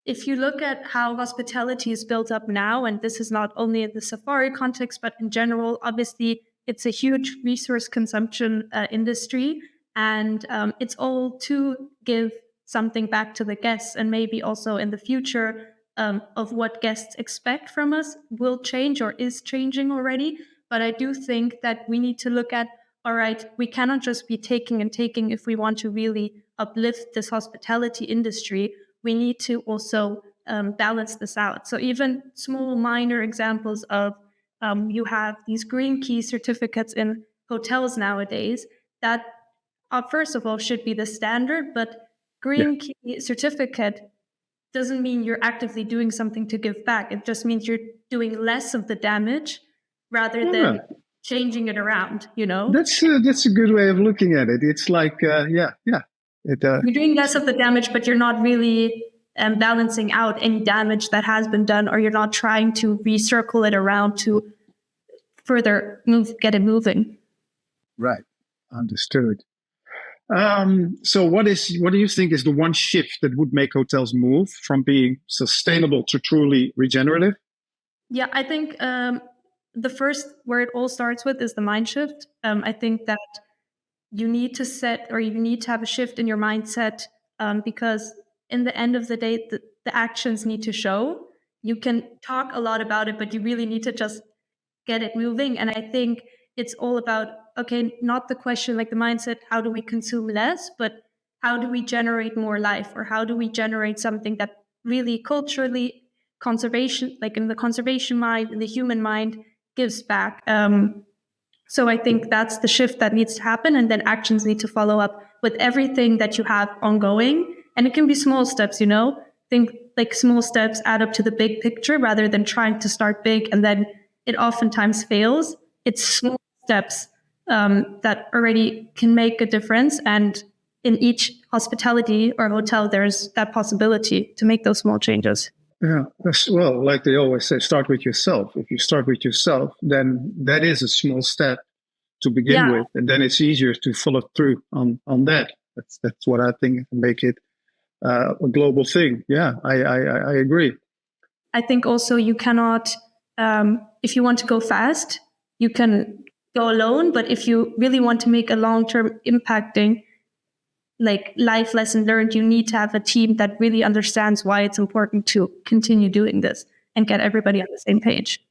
if you look at how hospitality is built up now, and this is not only in the safari context, but in general, obviously, it's a huge resource consumption industry. And it's all to give something back to the guests. And maybe also in the future of what guests expect from us will change or is changing already. But I do think that we need to look at, all right, we cannot just be taking and taking if we want to really uplift this hospitality industry. We need to also balance this out. So even small, minor examples of you have these green key certificates in hotels nowadays that, first of all, should be the standard, but green key certificate doesn't mean you're actively doing something to give back. It just means you're doing less of the damage rather than changing it around, That's a good way of looking at it. It's like, you're doing less of the damage, but you're not really balancing out any damage that has been done, or you're not trying to recircle it around to further get it moving. Right. Understood. So what do you think is the one shift that would make hotels move from being sustainable to truly regenerative? Yeah, I think the first where it all starts with is the mind shift. I think that you need to have a shift in your mindset because in the end of the day, the actions need to show. You can talk a lot about it, but you really need to just get it moving. And I think it's all about, okay, not the question like the mindset, how do we consume less, but how do we generate more life, or how do we generate something that really culturally conservation, like in the conservation mind, in the human mind, gives back. So I think that's the shift that needs to happen. And then actions need to follow up with everything that you have ongoing. And it can be small steps, think like small steps add up to the big picture rather than trying to start big. And then it oftentimes fails. It's small steps that already can make a difference. And in each hospitality or hotel, there's that possibility to make those small changes. Yeah, well, like they always say, start with yourself. If you start with yourself, then that is a small step to begin with, and then it's easier to follow through on that. That's what I think make it a global thing. Yeah, I agree. I think also you cannot, if you want to go fast, you can go alone. But if you really want to make a long-term impacting, like life lesson learned, you need to have a team that really understands why it's important to continue doing this and get everybody on the same page.